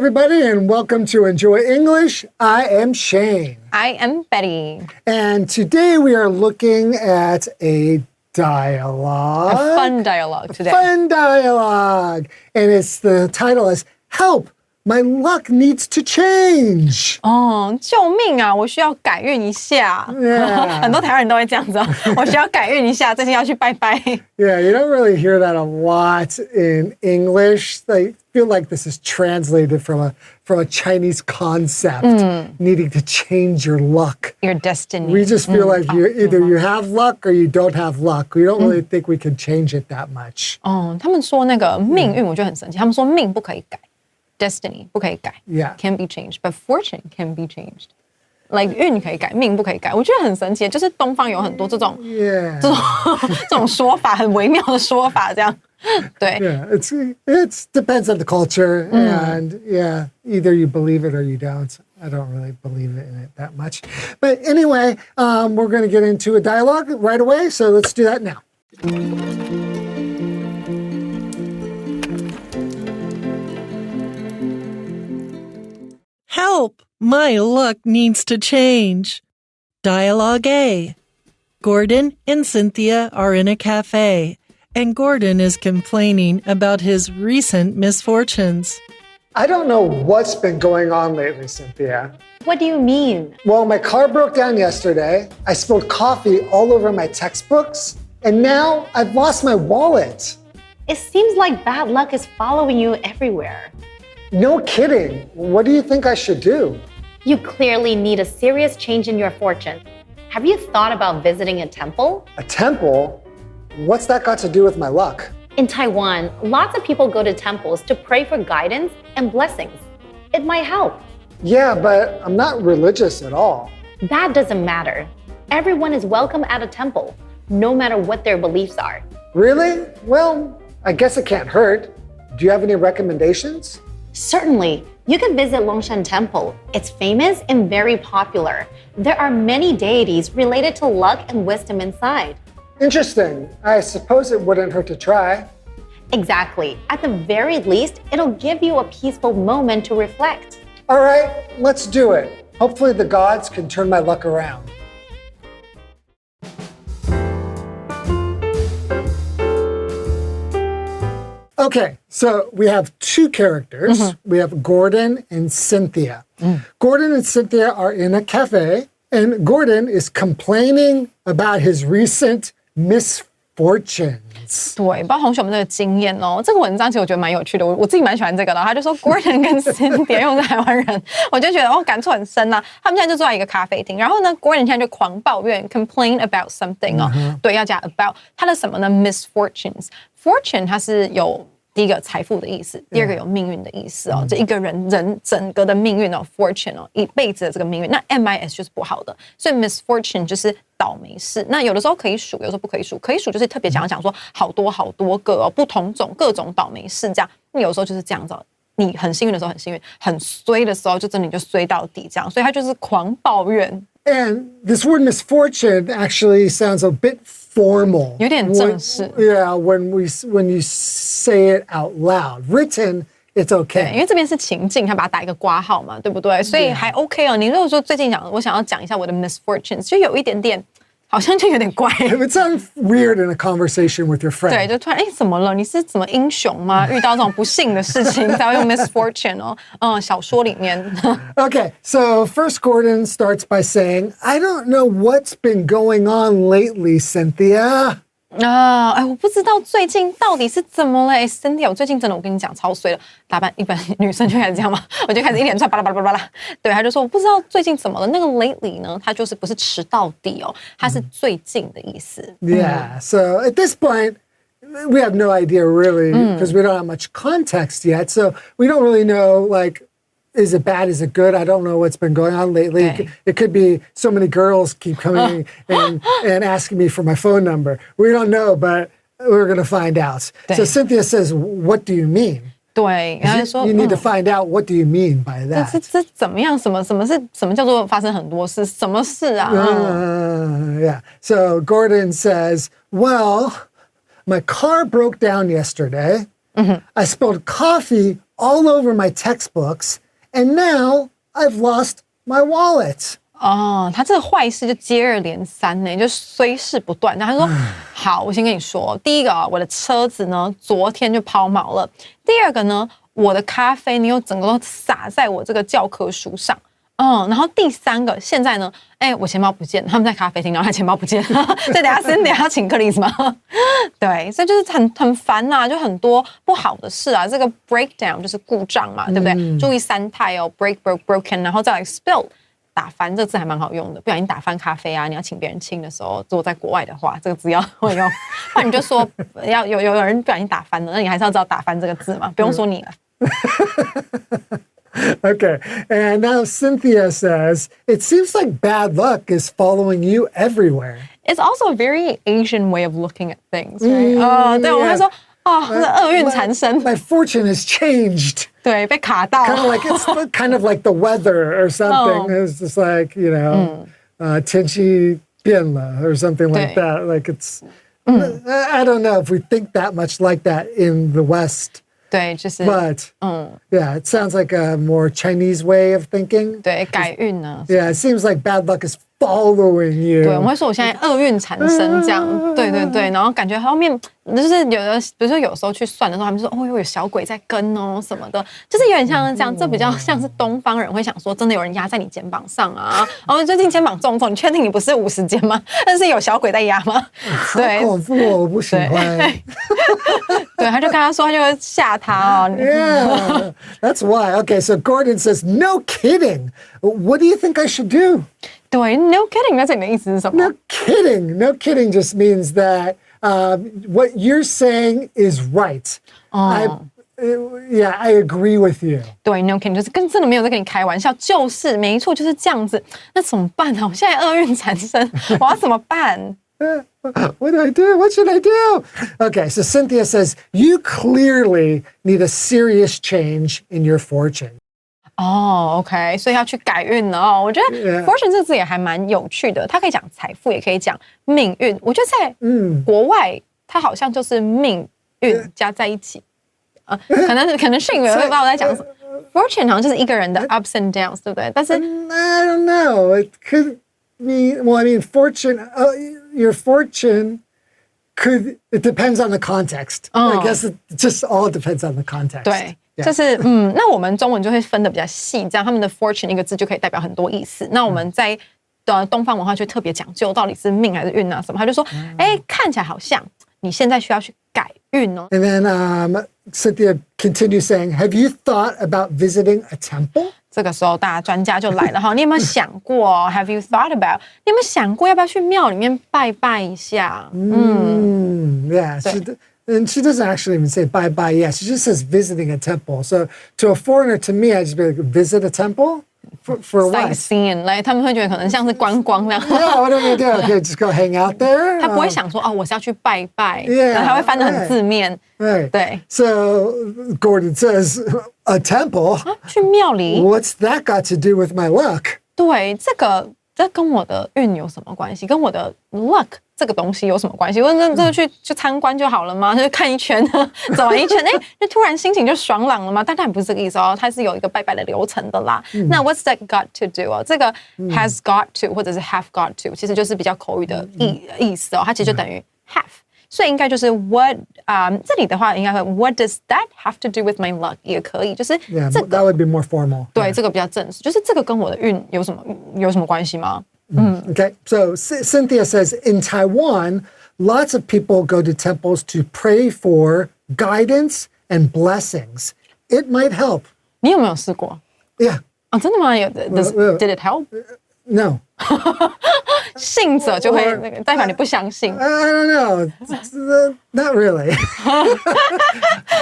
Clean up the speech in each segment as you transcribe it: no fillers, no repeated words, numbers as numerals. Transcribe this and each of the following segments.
everybody, and welcome to Enjoy English. I am Shane. I am Betty. And today we are looking at a dialogue. A fun dialogue today. Fun dialogue. And the title is Help! My luck needs to change. 救命啊！我需要改运一下。Yeah. 很多台湾人都会这样子哦。我需要改运一下，最近要去拜拜。Yeah, you don't really hear that a lot in English. I feel like this is translated from a Chinese concept, needing to change your luck. Your destiny. We just feel like either you have luck or you don't have luck. We don't really think we can change it that much. 他们说那个命运，我觉得很神奇。他们说命不可以改。Destiny 不可以改 Yeah. Can be changed, but fortune can be changed. Like 运可以改，命不可以改。我觉得很神奇，就是东方有很多这种 Yeah. 这种说法，很微妙的说法，这样。对 Yeah, it's depends on the culture, and yeah, either you believe it or you don't. I don't really believe in it that much. But anyway, we're going to get into a dialogue right away, so let's do that now. Help! My luck needs to change. Dialogue A. Gordon and Cynthia are in a cafe, and Gordon is complaining about his recent misfortunes. I don't know what's been going on lately, Cynthia. What do you mean? Well, my car broke down yesterday. I spilled coffee all over my textbooks, and now I've lost my wallet. It seems like bad luck is following you everywhere. No kidding. What do you think I should do? You clearly need a serious change in your fortune. Have you thought about visiting a temple? A temple? What's that got to do with my luck? In Taiwan, lots of people go to temples to pray for guidance and blessings. It might help. Yeah, but I'm not religious at all. That doesn't matter. Everyone is welcome at a temple, no matter what their beliefs are. Really? Well, I guess it can't hurt. Do you have any recommendations? Certainly, you can visit Longshan Temple. It's famous and very popular. There are many deities related to luck and wisdom inside. Interesting. I suppose it wouldn't hurt to try. Exactly. At the very least, it'll give you a peaceful moment to reflect. All right, let's do it. Hopefully the gods can turn my luck around. Okay, so we have two characters. We have Gordon and Cynthia. Gordon and Cynthia are in a cafe, and Gordon is complaining about his recent misfortunes. 对，不知道同学们这个经验哦。这个文章其实我觉得蛮有趣的，我自己蛮喜欢这个的。他就说 Gordon 跟 Cynthia 用台湾人，我就觉得感触很深呐。他们现在就坐在一个咖啡厅，然后呢 ，Gordon 现在就狂抱怨 ，complain about something 哦。对，要加 about 他的什么呢 ？misfortunes。Fortune 它是有第一个财富的意思，第二个有命运的意思哦。这一个人整个的命运哦 ，fortune 哦，一辈子的这个命运。那 MIS 就是不好的，所以 misfortune 就是倒霉事。那有的时候可以数，有的时候不可以数。可以数就是特别讲说好多个哦，不同种各种倒霉事这样。那有时候就是这样子。你很幸运的时候很幸运，很衰的时候就真的你就衰到底这样。所以他就是狂抱怨。And this word misfortune actually sounds a bit formal. 有点正式。Yeah, when you say it out loud. Written, it's okay. 因为这边是情境，他把它打一个括号嘛，对不对？所以还 OK 哦。你如果说最近我想要讲一下我的 misfortunes， 就有一点点。好像就有点怪。It would sound weird in a conversation with your friend. 对，就突然怎么了？你是怎么英雄吗？遇到这种不幸的事情才会用 misfortune 哦。小说里面。Okay, so first Gordon starts by saying, I don't know what's been going on lately, Cynthia. 我不知道最近到底是怎么了。Cynthia， 我最近真的，我跟你讲超衰了。打扮一般女生就开始这样嘛，我就开始一连串巴拉巴拉巴拉。对，他就说我不知道最近怎么了。那个 lately 呢，它就是不是迟到底哦，它是最近的意思。Yeah, so at this point, we have no idea really because we don't have much context yet. So we don't really know is it bad? Is it good? I don't know what's been going on lately. Okay. It could be so many girls keep coming and asking me for my phone number. We don't know, but we're going to find out. So Cynthia says, what do you mean? 对，然后就说 You need to find out what do you mean by that. 这怎么样？什么叫做發生很多事？什麼事啊？ Yeah. So Gordon says, well, my car broke down yesterday. I spilled coffee all over my textbooks, and now I've lost my wallet. 哦，他这个坏事就接二连三呢，就虽事不断。然后他说：“好，我先跟你说，第一个啊，我的车子呢昨天就抛锚了；第二个呢，我的咖啡你又整个都洒在我这个教科书上。然后第三个，现在呢，我钱包不见了，他们在咖啡厅，然后他钱包不见了，所以等下要请克里斯吗？对，所以就是很烦呐，就很多不好的事啊。这个 breakdown 就是故障嘛，对不对？注意三态哦 ，break broken， 然后再来 spill。”打翻这个字还蛮好用的，不小心打翻咖啡啊！你要请别人清的时候，如果在国外的话，这个字要会用。不然你就说要有人不小心打翻了，那你还是要知道打翻这个字嘛，不用说你了。Okay, and now Cynthia says, it seems like bad luck is following you everywhere. It's also a very Asian way of looking at things, right? 对，我们会说厄运缠身， My fortune has changed. 对，被卡到。Kind of like it's kind of like the weather or something. It's just like, 天气变了 or something like that. Like it's, I don't know if we think that much like that in the West. 对，就是 But yeah, it sounds like a more Chinese way of thinking. 对改运呢。Yeah, it seems like bad luck is following you. 对，我们会说我现在厄运缠身这样，对，然后感觉后面就是有的，比如说有时候去算的时候，他们说有小鬼在跟哦什么的，就是有点像这样，这比较像是东方人会想说，真的有人压在你肩膀上啊，最近肩膀重，你确定你不是50肩吗？但是有小鬼在压吗？对，好恐怖哦，我不喜欢。对，他就跟他说，他就会吓他哦。Yeah, that's why. Okay, so Gordon says, no kidding. What do you think I should do? 对 ，no kidding， 那这里的意思是什么 No kidding. No kidding just means that what you're saying is right. I agree with you. 对 ，no kidding 就是真的没有在跟你开玩笑，就是没错，就是这样子。那怎么办呢？我现在厄运缠身，我要怎么办？ What do I do? What should I do? Okay, so Cynthia says, you clearly need a serious change in your fortune. OK， 所以要去改运了哦。我觉得 fortune 这个字也还蛮有趣的，它可以讲财富，也可以讲命运。我觉得在国外，它好像就是命运加在一起。可能是因为我不知道我在讲什么。fortune 好像就是一个人的 ups and downs， 对不对？但是 I don't know. It could mean, well, I mean, fortune, your fortune could, it depends on the context. I guess it just all depends on the context. 对。就是那我们中文就会分得比较细，这样他们的 fortune 一个字就可以代表很多意思。那我们在东方文化就特别讲究到底是命还是运啊什么，他就说，看起来好像你现在需要去改运哦。And then Cynthia continues saying, have you thought about visiting a temple? 这个时候，大家专家就来了哈。你有没有想过 ？Have you thought about？ 你有没有想过要不要去庙里面拜拜一下Yeah. And she doesn't actually even say bye-bye. Yeah, she just says visiting a temple. So to a foreigner, to me, I'd just be like, visit a temple? For what? Sightseeing， 来，他们会觉得可能像是观光那样。Yeah, what do we do? Okay, just go hang out there? 他不会想说我是要去拜拜， Yeah, 他会翻得很字面。Right. 对。 So Gordon says, a temple? 去庙里 What's that got to do with my luck? 对，这跟我的运有什么关系？跟我的 luck 这个东西有什么关系？我这个去参观就好了吗？就看一圈，走完一圈，就突然心情就爽朗了吗？但当然不是这个意思哦，它是有一个拜拜的流程的啦。那 what's that got to do 哦？这个 has got to 或者是 have got to， 其实就是比较口语的意思哦，它其实就等于 have。所以应该就是 what 这里的话应该会 what does that have to do with my luck 也可以，就是这个 that would be more formal. 对，这个比较正式，就是这个跟我的运有什么关系吗？Okay, so Cynthia says in Taiwan, lots of people go to temples to pray for guidance and blessings. It might help. 你有没有试过？ Yeah. 真的吗？Did it help? No. 信者就会代表你不相信。I don't know. Not really.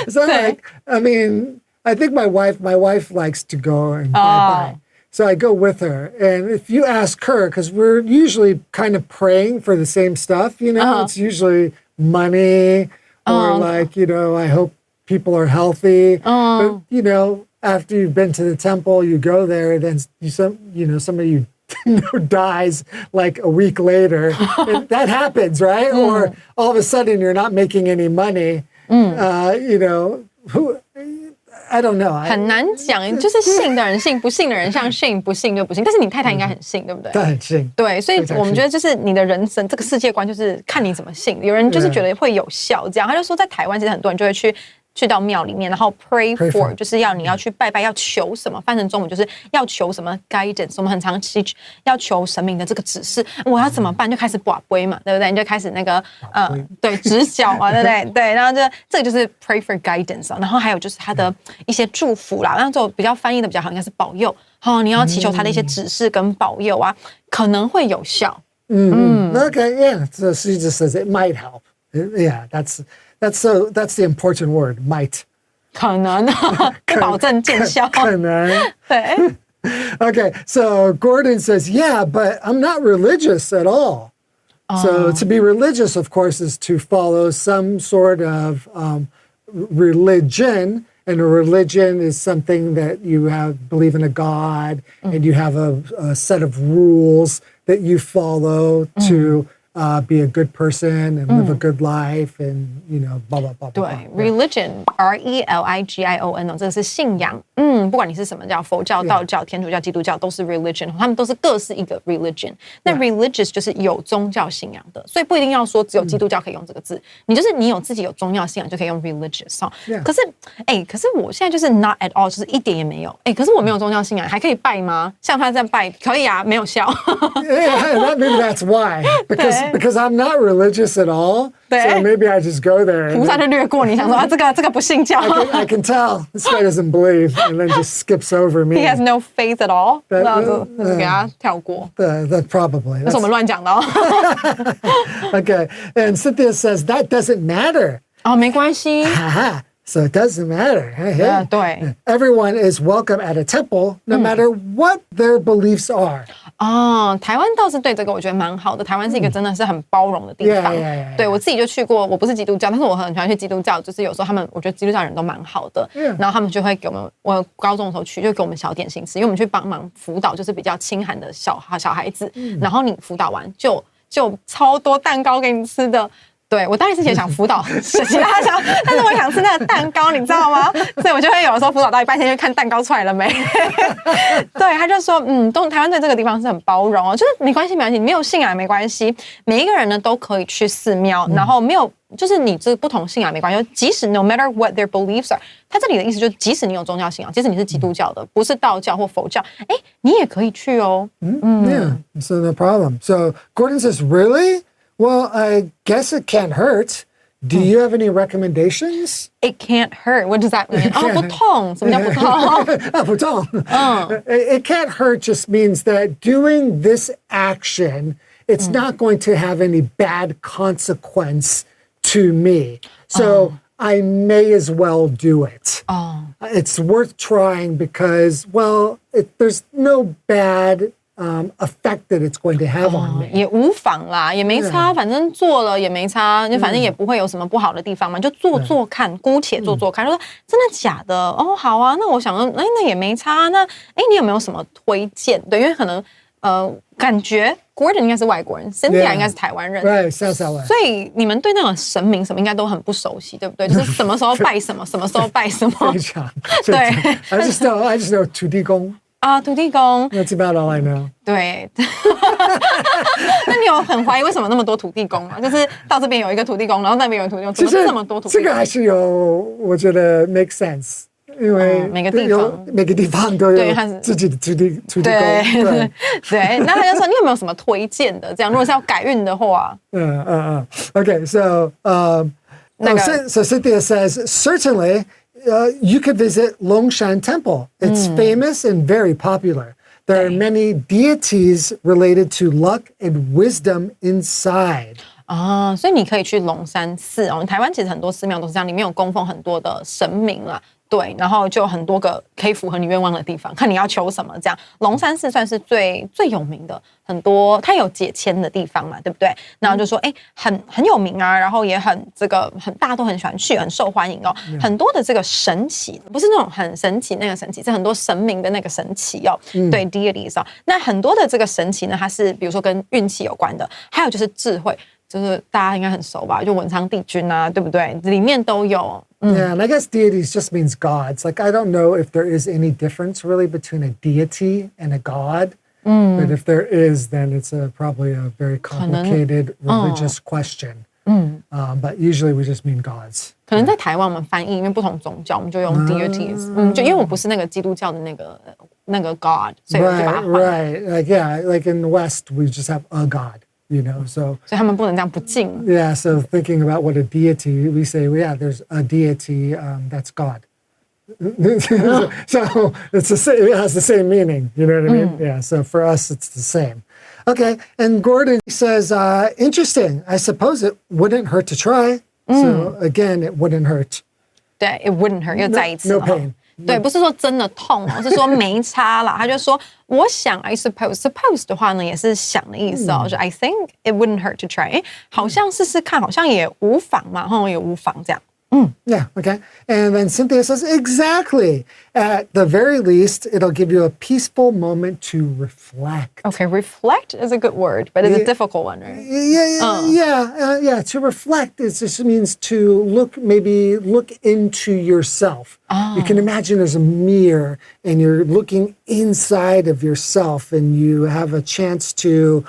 So like, I mean, I think my wife likes to go and bye. So I go with her. And if you ask her, because we're usually kind of praying for the same stuff, it's usually money or like, I hope people are healthy. But, after you've been to the temple, you go there, then somebody dies like a week later. That happens, right? Or all of a sudden you're not making any money. I don't know， 很难讲，就是信的人信，不信的人相信，不信就不信。但是你太太应该很信，对不对？他很信。对，所以我们觉得就是你的人生这个世界观就是看你怎么信。有人就是觉得会有效，这样他就说在台湾其实很多人就会去到庙里面，然后 pray for 就是你要去拜拜，要求什么？翻成中文就是要求什么 guidance。我们很常要求神明的这个指示，我要怎么办？就开始跋杯嘛，对不对？你就开始那个对，指脚嘛，对不对？对，然后这个就是 pray for guidance 啊。然后还有就是他的一些祝福啦，那这种比较翻译的比较好，应该是保佑。你要祈求他的一些指示跟保佑啊，可能会有效。Okay, yeah. So she just says it might help. Yeah, that's the important word, might. 可能不保证见效。可能。对。Okay, so Gordon says, yeah, but I'm not religious at all. So to be religious, of course, is to follow some sort of religion. And a religion is something that you believe in a God, and you have a set of rules that you follow to be a good person and live a good life, and blah blah blah. 对 ，religion religion 这个是信仰。不管你是什么叫佛教、道教、天主教、基督教，都是 religion， 他们都是各是一个 religion。那 religious 就是有宗教信仰的，所以不一定要说只有基督教可以用这个字，你有自己有宗教信仰就可以用 religious。可是我现在就是 not at all， 就是一点也没有。可是我没有宗教信仰，还可以拜吗？像他这样拜可以啊，没有效。Yeah, maybe that's why. Because I'm not religious at all. So maybe I just go there. 菩萨就略过你，想说这个不信教。I can tell this guy doesn't believe, and then just skips over me. He has no faith at all. 那就给他跳过。That probably. 那是我们乱讲的。Okay, and Cynthia says that doesn't matter. 没关系。So it doesn't matter. Yeah, 对。Everyone is welcome at a temple, no matter what their beliefs are. 台湾倒是对这个我觉得蛮好的。台湾是一个真的是很包容的地方。对，我自己就去过，我不是基督教，但是我很喜欢去基督教。就是有时候我觉得基督教人都蛮好的。然后他们就会给我高中的时候去，就给我们小点心吃，因为我们去帮忙辅导，就是比较清寒的小孩子。然后你辅导完就超多蛋糕给你吃的。对，我当然之前想辅导其他但是我想吃那个蛋糕，你知道吗？所以我就会有的时候辅导到一半天就看蛋糕出来了没。对，他就说，台湾对这个地方是很包容哦，就是没关系，你没有信仰没关系，每一个人呢都可以去寺庙，然后没有，就是你这不同信仰没关系，即使 no matter what their beliefs are， 他这里的意思就是，即使你有宗教信仰，即使你是基督教的，不是道教或佛教，你也可以去哦。Yeah, so no problem. So Gordon says, really? Well, I guess it can't hurt. Do you have any recommendations? It can't hurt. What does that mean? 不痛，什么叫不痛？不痛。It can't hurt just means that doing this action, it's not going to have any bad consequence to me. So I may as well do it. It's worth trying because, well, there's no bad effect that it's going to have on me. 也无妨啦，也没差，反正做了也没差，就反正也不会有什么不好的地方嘛，就做看，姑且做看。就说真的假的？好啊，那我想说，那也没差。那你有没有什么推荐？对，因为可能感觉 Gordon 应该是外国人 ，Cynthia 应该是台湾人，对，像台湾。所以你们对那种神明什么应该都很不熟悉，对不对？就是什么时候拜什么，什么时候拜什么。非常。对。I just know 土地公。土地公 That's about all I know. 对，那你有很怀疑为什么那么多土地公吗？就是到这边有一个土地公，然后那边有土地公，怎么这么多土地公？这个还是有，我觉得 make sense， 因为每个地方都有自己的土地公。对，那他就说你有没有什么推荐的？这样如果是要改运的话，Okay, so Cynthia says certainly. You could visit Longshan Temple. It's famous and very popular. There are many deities related to luck and wisdom inside. 所以你可以去龙山寺哦。台湾其实很多寺庙都是这样，里面有供奉很多的神明啦。对，然后就很多个可以符合你愿望的地方，看你要求什么这样。龙山寺算是最有名的，很多它有解签的地方嘛，对不对？然后就说很有名啊，然后也很大家都很喜欢去，很受欢迎哦。很多的这个神奇，不是那种很神奇那个神奇，是很多神明的那个神奇哦。对 deities 哦，那很多的这个神奇呢，它是比如说跟运气有关的，还有就是智慧。就是大家应该很熟吧，就文昌帝君啊，对不对？里面都有。Yeah, and I guess deities just means gods. Like, I don't know if there is any difference really between a deity and a god. But if there is, then it's probably a very complicated religious question. But usually we just mean gods. 可能在台湾我们翻译，因为不同宗教，我们就用 deities。就因为我不是那个基督教的那个 God， 所以我就把它换。Right. Like, yeah, like in the West, we just have a god, so. 所以他们不能这样不敬。Yeah, so thinking about what a deity, we say, well, yeah, there's a deity, that's God. So it has the same meaning, you know what I mean? Yeah, so for us, it's the same. Okay, and Gordon says, interesting. I suppose it wouldn't hurt to try. So again, it wouldn't hurt. 对 ，it wouldn't hurt， 又再一次。No pain. 对，不是说真的痛哦，是说没差啦。他就说，我想 I suppose 的话呢，也是想的意思哦，就 I think it wouldn't hurt to try， 好像试试看，好像也无妨嘛，也无妨这样。Yeah, okay. And then Cynthia says, exactly. At the very least, it'll give you a peaceful moment to reflect. Okay, reflect is a good word, but it's a difficult one, right? Yeah. To reflect, it just means to look into yourself. You can imagine there's a mirror and you're looking inside of yourself and you have a chance to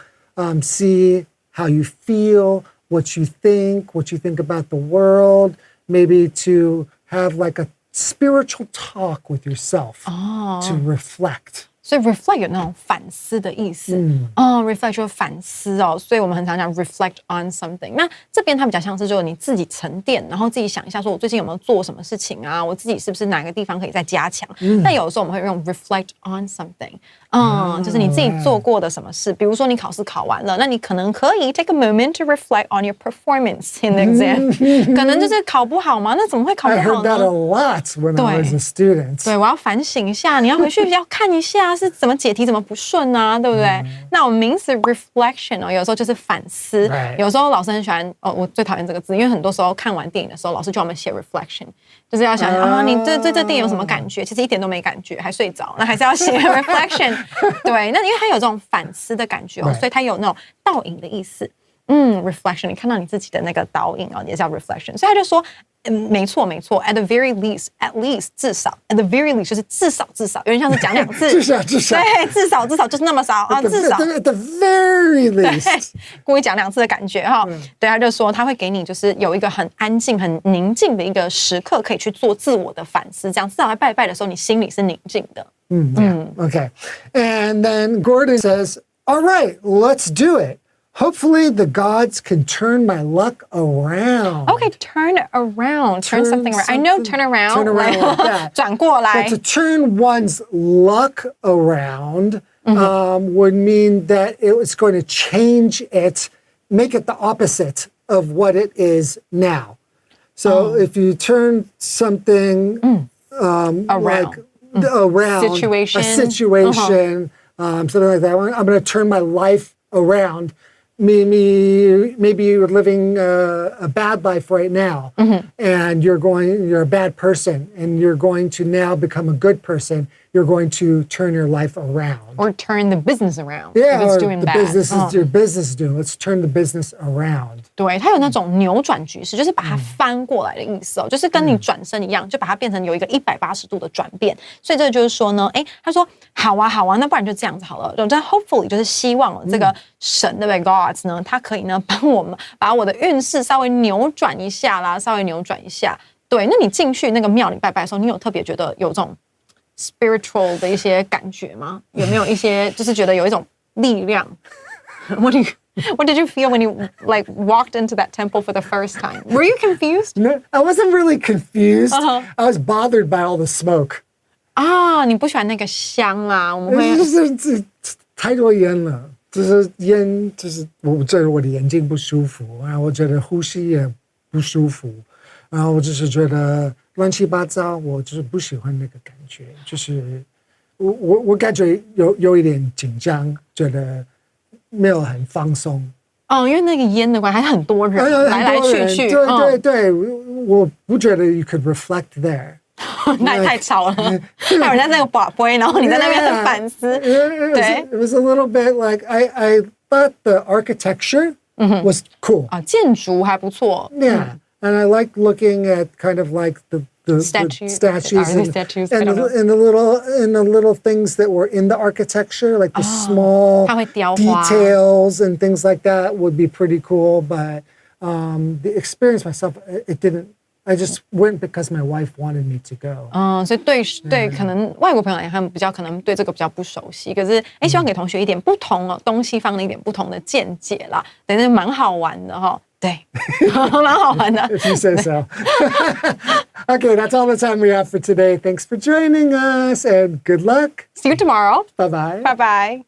see how you feel, what you think about the world. Maybe to have like a spiritual talk with yourself to reflect. 所以 reflect 有那种反思的意思。reflect 就是反思哦，所以我们很常讲 reflect on something。那这边它比较像是就是你自己沉淀，然后自己想一下，说我最近有没有做什么事情啊？我自己是不是哪个地方可以再加强？但有的时候我们会用 reflect on something。就是你自己做过的什么事，比如说你考试考完了，那你可能可以 take a moment to reflect on your performance in the exam。可能就是考不好嘛，那怎么会考不 I 好 heard that a 呢？ lot when I was a student. 对，我要反省一下，你要回去要看一下是怎么解题怎么不顺啊，对不对？那我们名词 reflection 有时候就是反思。有时候老师很喜欢我最讨厌这个字，因为很多时候看完电影的时候，老师叫我们写 reflection， 就是要想你对这电影有什么感觉？其实一点都没感觉，还睡着，那还是要写 reflection。对，那因为它有这种反思的感觉所以它有那种倒影的意思。reflection， 你看到你自己的那个倒影也叫 reflection， 所以他就说。没错 ，at the very least，at least 至少 ，at the very least 就是至少，有点像是讲两次，至少，对，至少就是那么少至少 at the very least， 故意讲两次的感觉对，他就说他会给你就是有一个很安静、很宁静的一个时刻，可以去做自我的反思，这样至少在拜拜的时候，你心里是宁静的。Okay. And then Gordon says, all right, let's do it. Hopefully the gods can turn my luck around. Okay, turn around. Turn something around. I know turn around. Turn around like that. 转过来。But to turn one's luck around would mean that it was going to change it, make it the opposite of what it is now. So if you turn something around. Around situation. a situation, something like that, I'm going to turn my life around. Maybe you're living a bad life right now, and you're a bad person, and you're going to now become a good person. You're going to turn your life around, or turn the business around. Yeah, if it's or doing the bad. business is your business doing. Let's turn the business around. 对，它有那种扭转局势，就是把它翻过来的意思就是跟你转身一样，就把它变成有一个180度的转变。所以这个就是说呢，他说好啊，那不然就这样子好了。就 hopefully 就是希望这个神对不对 gods 呢，他可以呢帮我们把我的运势稍微扭转一下啦，对，那你进去那个庙里拜拜的时候，你有特别觉得有这种 spiritual 的一些感觉吗？有没有一些就是觉得有一种力量？What did you feel when you like walked into that temple for the first time? Were you confused? No, I wasn't really confused. I was bothered by all the smoke. 你不喜欢那个香啦？我们会就是太多烟了，就是烟，就是我觉得我的眼睛不舒服，然后我觉得呼吸也不舒服，然后我就是觉得乱七八糟，我就是不喜欢那个感觉，就是我感觉有一点紧张，觉得没有很放松。因为那个烟的关系，还很多人来去。对，我不觉得 you could reflect there 。那也太吵了，还有人在那个把杯，然后你在那边很反思。对 ，it was a little bit like I thought the architecture was cool. 啊，建筑还不错。 Yeah. And I like looking at kind of like the Statues. statues, Are they and, statues? I and, don't know. and the little things that were in the architecture, like the small 它会雕花。 details and things like that would be pretty cool. But the experience myself, it didn't. I just went because my wife wanted me to go. 所以对，可能外国朋友来看比较可能对这个比较不熟悉，可是希望给同学一点不同哦，东西方的一点不同的见解啦，等于蛮好玩的哈。对，蛮好玩的。 If you say so. Okay, that's all the time we have for today. Thanks for joining us and good luck. See you tomorrow. Bye bye. Bye bye.